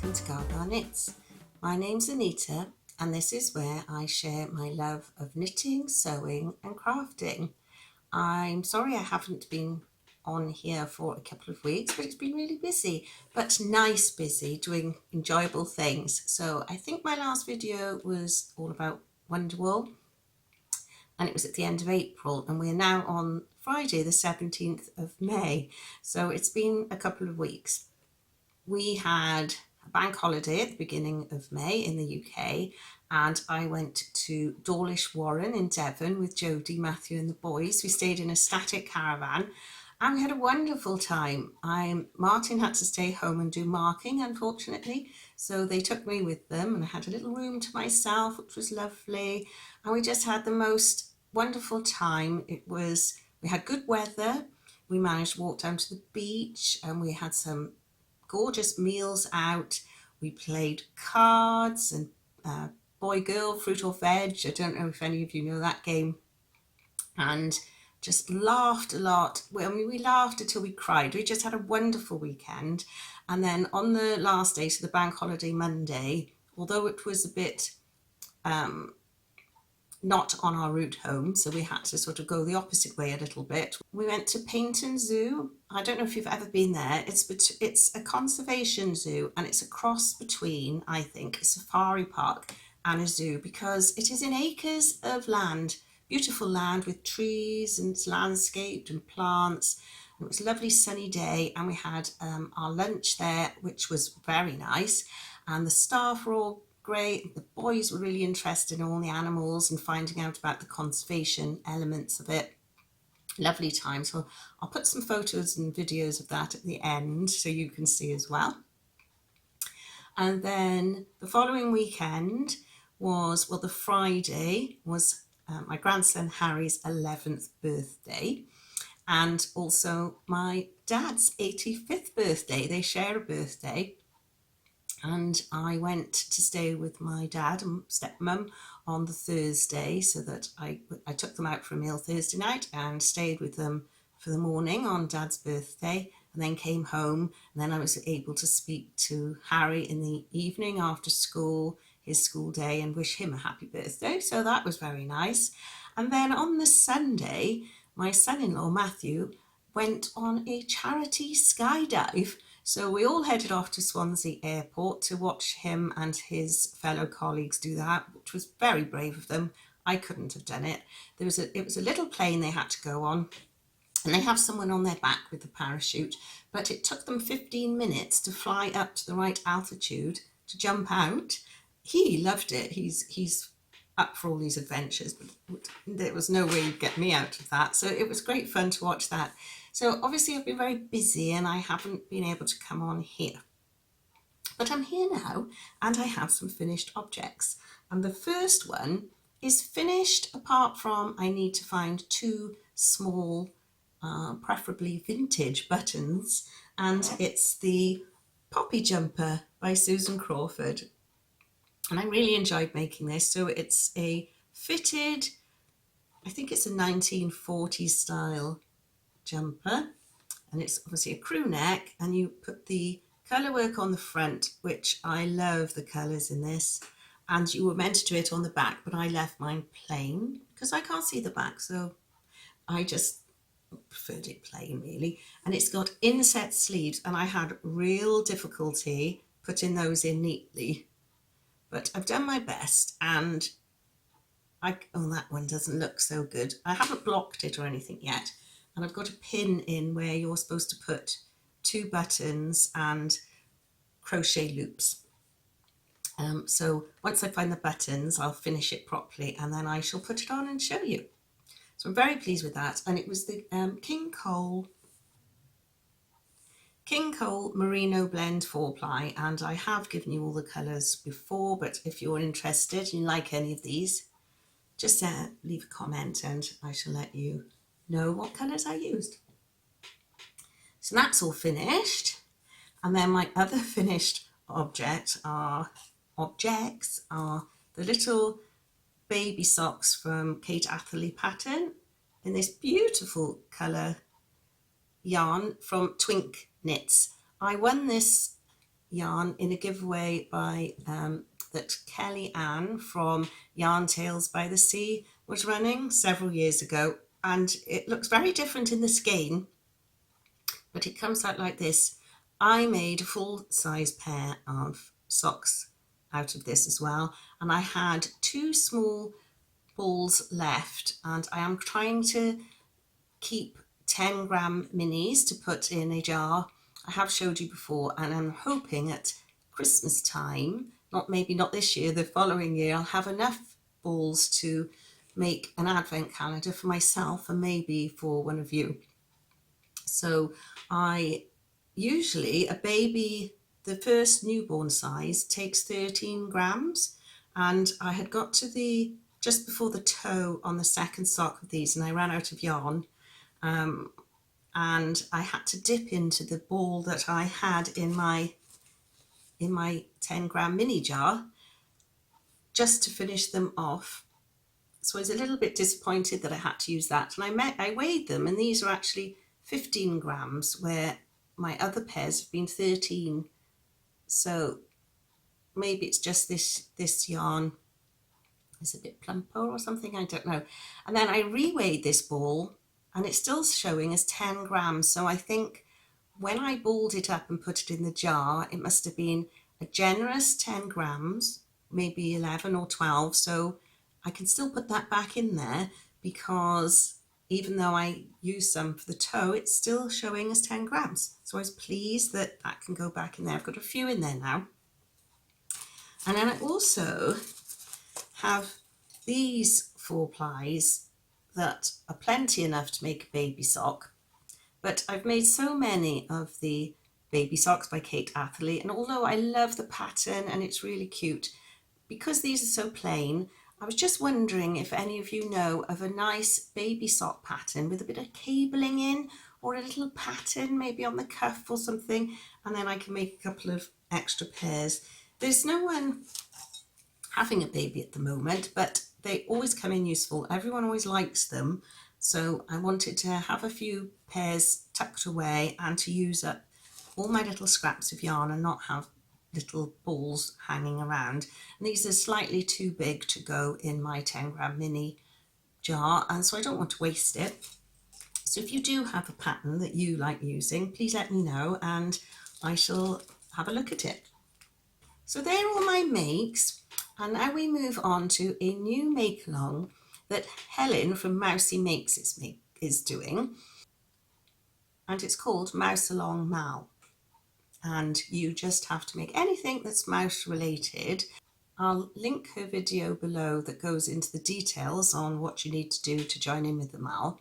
welcome to Gardener Knits. My name's Anita and this is where I share my love of knitting, sewing and crafting. I'm sorry I haven't been on here for a couple of weeks, but it's been really busy, but nice busy, doing enjoyable things. So I think my last video was all about Wonderwool and it was at the end of April, and we're now on Friday the 17th of May. So it's been a couple of weeks. We had a bank holiday at the beginning of May in the UK, and I went to Dawlish Warren in Devon with Jodie, Matthew and the boys. We stayed in a static caravan and we had a wonderful time. Martin had to stay home and do marking, unfortunately, so they took me with them and I had a little room to myself, which was lovely, and we just had the most wonderful time. We had good weather, we managed to walk down to the beach and we had some gorgeous meals out. We played cards and boy girl, fruit or veg. I don't know if any of you know that game, and just laughed a lot. We laughed until we cried. We just had a wonderful weekend. And then on the last day, so the bank holiday Monday, although it was a bit not on our route home, so we had to sort of go the opposite way a little bit. We went to Paynton Zoo. I don't know if you've ever been there. It's a conservation zoo, and it's a cross between, I think, a safari park and a zoo, because it is in acres of land, beautiful land with trees, and it's landscaped and plants. It was a lovely sunny day, and we had our lunch there, which was very nice, and the staff were all great. The boys were really interested in all the animals and finding out about the conservation elements of it. Lovely time. So I'll put some photos and videos of that at the end so you can see as well. And then the following weekend was, well, the Friday was my grandson Harry's 11th birthday, and also my dad's 85th birthday. They share a birthday. And I went to stay with my dad and stepmum on the Thursday, so that I took them out for a meal Thursday night and stayed with them for the morning on Dad's birthday, and then came home, and then I was able to speak to Harry in the evening after school, his school day, and wish him a happy birthday. So that was very nice. And then on the Sunday, my son-in-law Matthew went on a charity skydive. So we all headed off to Swansea Airport to watch him and his fellow colleagues do that, which was very brave of them. I couldn't have done it. It was a little plane they had to go on, and they have someone on their back with the parachute, but it took them 15 minutes to fly up to the right altitude to jump out. He loved it. He's up for all these adventures, but there was no way you'd get me out of that. So it was great fun to watch that. So obviously I've been very busy and I haven't been able to come on here. But I'm here now and I have some finished objects. And the first one is finished, apart from I need to find two small, preferably vintage buttons. And it's the Poppy Jumper by Susan Crawford. And I really enjoyed making this. So it's a fitted, I think it's a 1940s style jumper, and it's obviously a crew neck, and you put the colour work on the front, which I love the colours in this, and you were meant to do it on the back, but I left mine plain because I can't see the back, so I just preferred it plain really. And it's got inset sleeves, and I had real difficulty putting those in neatly, but I've done my best. And oh, that one doesn't look so good. I haven't blocked it or anything yet. And I've got a pin in where you're supposed to put two buttons and crochet loops. So once I find the buttons, I'll finish it properly and then I shall put it on and show you. So I'm very pleased with that. And it was the King Cole Merino Blend 4-ply, and I have given you all the colours before, but if you're interested and you like any of these, just leave a comment and I shall let you know what colours I used. So that's all finished, and then my other finished objects are the little baby socks from Kate Atherley pattern in this beautiful colour yarn from Twink Knits. I won this yarn in a giveaway by that Kelly Ann from Yarn Tales by the Sea was running several years ago, and it looks very different in the skein, but it comes out like this. I made a full-size pair of socks out of this as well, and I had 2 small balls left, and I am trying to keep 10-gram minis to put in a jar. I have showed you before, and I'm hoping at Christmas time, maybe not this year, the following year, I'll have enough balls to make an advent calendar for myself and maybe for one of you. So I usually, a baby, the first newborn size takes 13 grams, and I had got to just before the toe on the second sock of these, and I ran out of yarn, and I had to dip into the ball that I had in my 10-gram mini jar just to finish them off. So I was a little bit disappointed that I had to use that, and I weighed them, and these are actually 15 grams where my other pairs have been 13. So maybe it's just this yarn is a bit plumper or something, I don't know. And then I reweighed this ball, and it's still showing as 10 grams. So I think when I balled it up and put it in the jar, it must have been a generous 10 grams, maybe 11 or 12. So I can still put that back in there, because even though I used some for the toe, it's still showing as 10 grams. So I was pleased that that can go back in there. I've got a few in there now. And then I also have these 4 plies that are plenty enough to make a baby sock. But I've made so many of the baby socks by Kate Atherley, and although I love the pattern and it's really cute, because these are so plain, I was just wondering if any of you know of a nice baby sock pattern with a bit of cabling in, or a little pattern maybe on the cuff or something, and then I can make a couple of extra pairs. There's no one having a baby at the moment, but they always come in useful. Everyone always likes them. So I wanted to have a few pairs tucked away and to use up all my little scraps of yarn and not have little balls hanging around. And these are slightly too big to go in my 10-gram mini jar, and so I don't want to waste it. So if you do have a pattern that you like using, please let me know and I shall have a look at it. So they're all my makes, and now we move on to a new make-along that Helen from Mousy Makes is doing, and it's called Makealong Mal. And you just have to make anything that's mouse related. I'll link her video below that goes into the details on what you need to do to join in with the mal.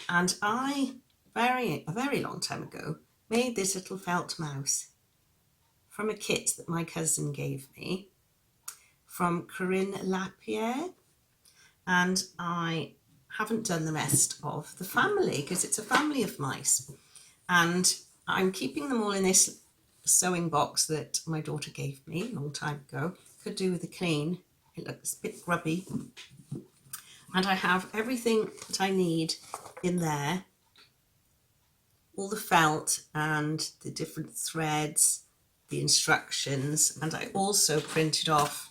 And I, a very long time ago, made this little felt mouse from a kit that my cousin gave me from Corinne Lapierre, and I haven't done the rest of the family because it's a family of mice, and I'm keeping them all in this sewing box that my daughter gave me a long time ago. Could do with a clean. It looks a bit grubby, and I have everything that I need in there, all the felt and the different threads, the instructions, and I also printed off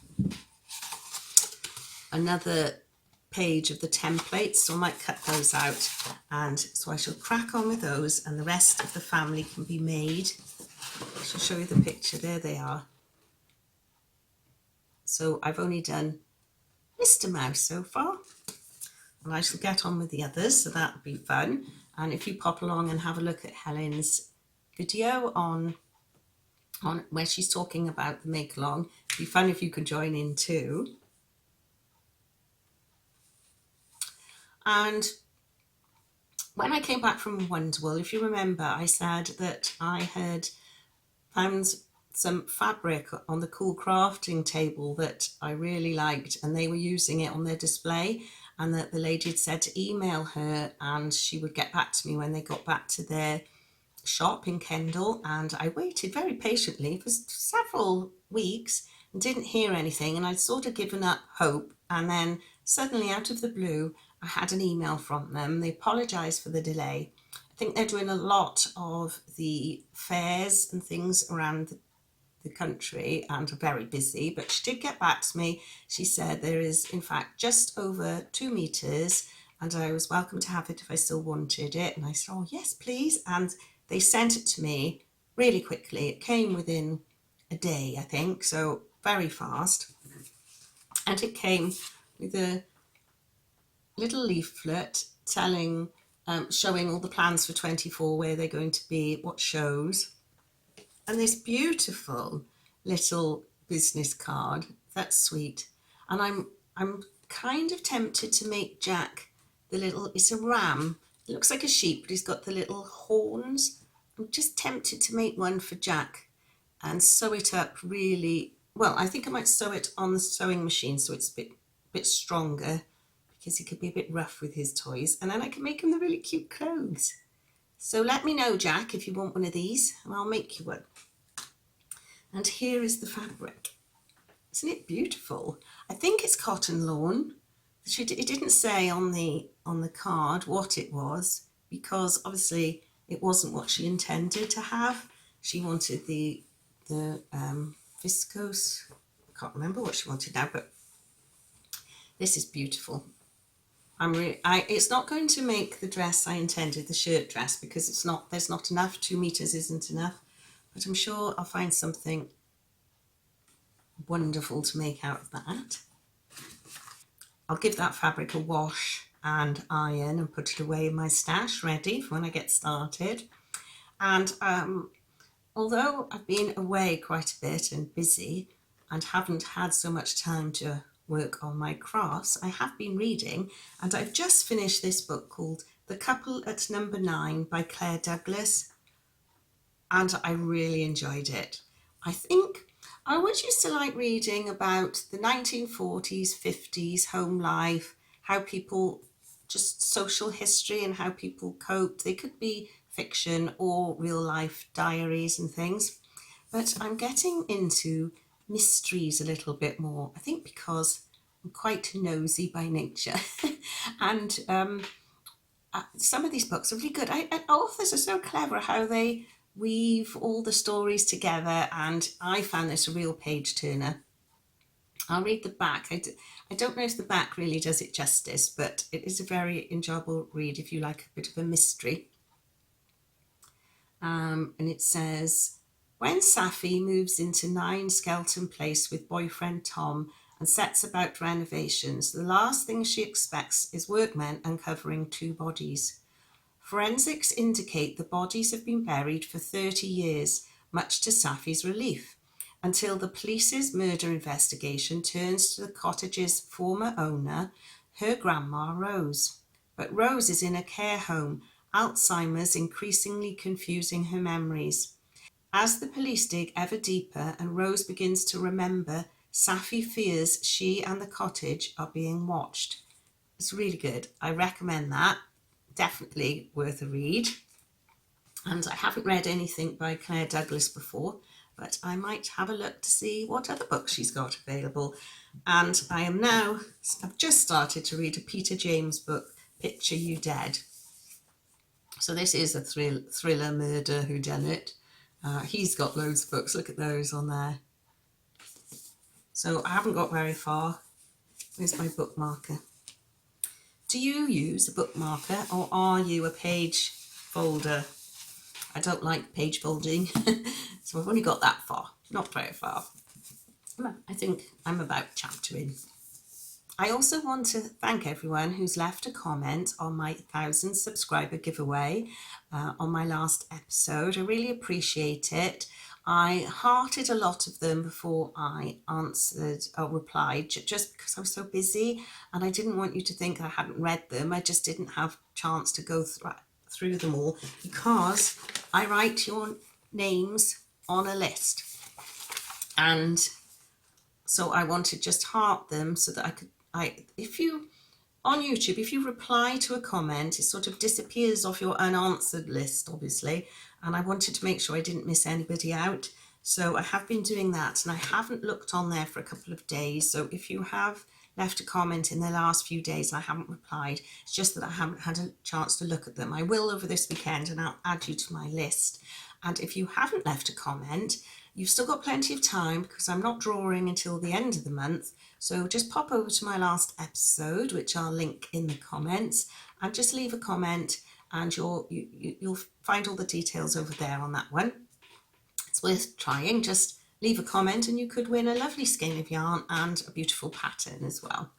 another page of the templates, so I might cut those out, and so I shall crack on with those, and the rest of the family can be made. I shall show you the picture. There they are. So I've only done Mr. Mouse so far, and I shall get on with the others, so that'll be fun. And if you pop along and have a look at Helen's video on where she's talking about the make-along, it'd be fun if you could join in too. And when I came back from Wonderwool, if you remember, I said that I had found some fabric on the cool crafting table that I really liked, and they were using it on their display, and that the lady had said to email her and she would get back to me when they got back to their shop in Kendal. And I waited very patiently for several weeks and didn't hear anything, and I'd sort of given up hope, and then suddenly out of the blue I had an email from them. They apologised for the delay. I think they're doing a lot of the fairs and things around the country and are very busy, but she did get back to me. She said there is in fact just over 2 meters and I was welcome to have it if I still wanted it. And I said, oh yes, please. And they sent it to me really quickly. It came within a day, I think, so very fast. And it came with a little leaflet telling, showing all the plans for 24, where they're going to be, what shows, and this beautiful little business card. That's sweet. And I'm kind of tempted to make Jack the little, it's a ram. It looks like a sheep, but he's got the little horns. I'm just tempted to make one for Jack and sew it up really well. I think I might sew it on the sewing machine so it's a bit stronger, because he could be a bit rough with his toys, and then I can make him the really cute clothes. So let me know, Jack, if you want one of these and I'll make you one. And here is the fabric. Isn't it beautiful? I think it's cotton lawn. It didn't say on the card what it was, because obviously it wasn't what she intended to have. She wanted the viscose. I can't remember what she wanted now, but this is beautiful. It's not going to make the dress I intended, the shirt dress, because there's not enough. 2 meters isn't enough, but I'm sure I'll find something wonderful to make out of that. I'll give that fabric a wash and iron and put it away in my stash, ready for when I get started. And although I've been away quite a bit and busy and haven't had so much time to work on my crafts, I have been reading, and I've just finished this book called The Couple at Number 9 by Claire Douglas, and I really enjoyed it. I think I always used to like reading about the 1940s, 50s home life, how people, just social history and how people coped. They could be fiction or real life diaries and things, but I'm getting into mysteries a little bit more, I think because I'm quite nosy by nature. And some of these books are really good. Authors are so clever how they weave all the stories together, and I found this a real page turner. I'll read the back. I don't know if the back really does it justice, but it is a very enjoyable read if you like a bit of a mystery. And it says, when Safi moves into 9 Skelton Place with boyfriend Tom and sets about renovations, the last thing she expects is workmen uncovering 2 bodies. Forensics indicate the bodies have been buried for 30 years, much to Safi's relief, until the police's murder investigation turns to the cottage's former owner, her grandma Rose. But Rose is in a care home, Alzheimer's increasingly confusing her memories. As the police dig ever deeper and Rose begins to remember, Safi fears she and the cottage are being watched. It's really good. I recommend that. Definitely worth a read. And I haven't read anything by Claire Douglas before, but I might have a look to see what other books she's got available. And I've just started to read a Peter James book, Picture You Dead. So this is a thriller murder whodunit. He's got loads of books. Look at those on there. So I haven't got very far. Where's my bookmarker? Do you use a bookmarker, or are you a page folder? I don't like page folding, so I've only got that far, not very far. I think I'm about chapter in. I also want to thank everyone who's left a comment on my 1,000 subscriber giveaway on my last episode. I really appreciate it. I hearted a lot of them before I answered or replied, just because I was so busy and I didn't want you to think I hadn't read them. I just didn't have a chance to go through them all, because I write your names on a list. And so I wanted just heart them so that on YouTube, if you reply to a comment, it sort of disappears off your unanswered list, obviously. And I wanted to make sure I didn't miss anybody out. So I have been doing that, and I haven't looked on there for a couple of days. So if you have left a comment in the last few days and I haven't replied, it's just that I haven't had a chance to look at them. I will over this weekend, and I'll add you to my list. And if you haven't left a comment, You've still got plenty of time because I'm not drawing until the end of the month. So just pop over to my last episode, which I'll link in the comments, and just leave a comment, and you'll find all the details over there on that one. It's worth trying. Just leave a comment and you could win a lovely skein of yarn and a beautiful pattern as well.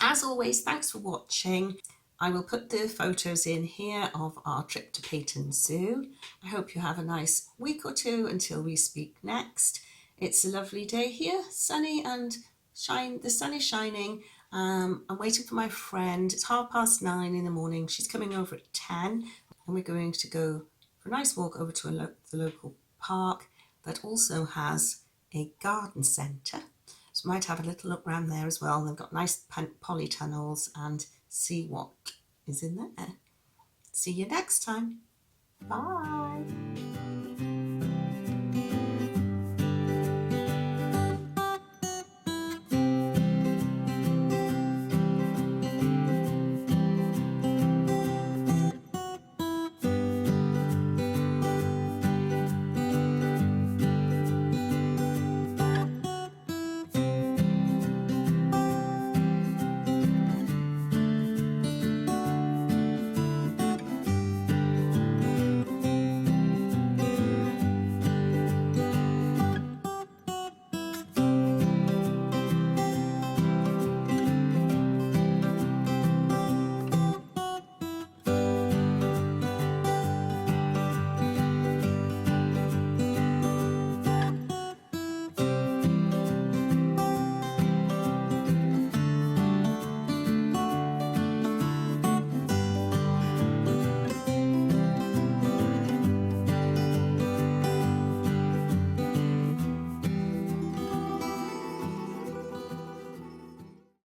As always, thanks for watching. I will put the photos in here of our trip to Peyton Zoo. I hope you have a nice week or two until we speak next. It's a lovely day here, sunny and the sun is shining. I'm waiting for my friend. It's 9:30 in the morning. She's coming over at 10 and we're going to go for a nice walk over to the local park that also has a garden centre. So we might have a little look around there as well. They've got nice polytunnels and see what is in there. See you next time. Bye.